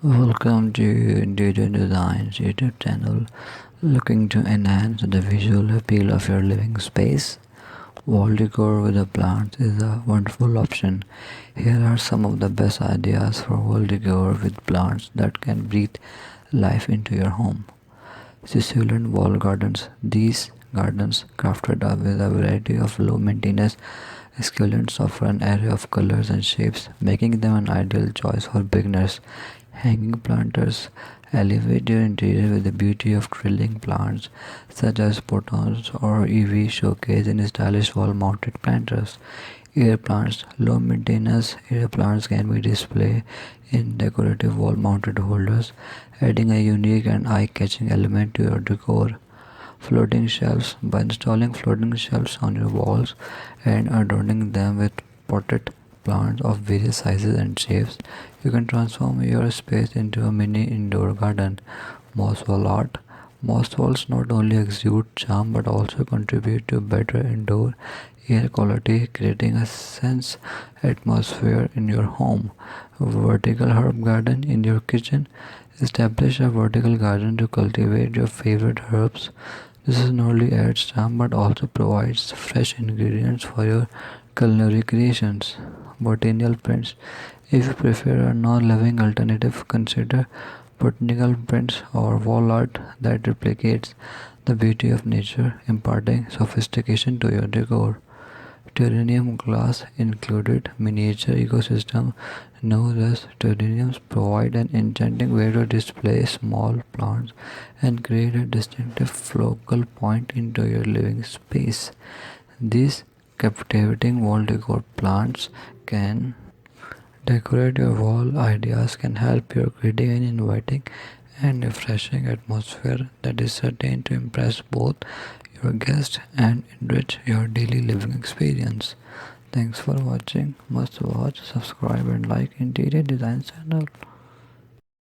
Welcome to Interior Design's YouTube channel. Looking to enhance the visual appeal of your living space? Wall decor with the plants is a wonderful option. Here are some of the best ideas for wall decor with plants that can breathe life into your home. Succulent wall gardens. These gardens, crafted up with a variety of low maintenance succulents, offer an array of colors and shapes, making them an ideal choice for beginners. Hanging planters elevate your interior with the beauty of trailing plants such as potons or EV showcase in stylish wall-mounted planters. Air plants. Low maintenance air plants can be displayed in decorative wall-mounted holders, adding a unique and eye-catching element to your decor. Floating shelves. By installing floating shelves on your walls and adorning them with potted plants of various sizes and shapes, you can transform your space into a mini indoor garden. Moss wall art. Moss walls not only exude charm but also contribute to better indoor air quality, creating a sense atmosphere in your home. Vertical herb garden in your kitchen. Establish a vertical garden to cultivate your favorite herbs. This is not only adds charm but also provides fresh ingredients for your culinary creations. Botanical prints. If you prefer a non-living alternative, consider botanical prints or wall art that replicates the beauty of nature, imparting sophistication to your decor. Terrarium glass included miniature ecosystem. Know thus terrariums provide an enchanting way to display small plants and create a distinctive focal point into your living space. These captivating wall decor plants can decorate your wall. Ideas can help you creating an inviting and refreshing atmosphere that is certain to impress both your guests and enrich your daily living experience. Thanks for watching. Must watch, subscribe and like Interior Design channel.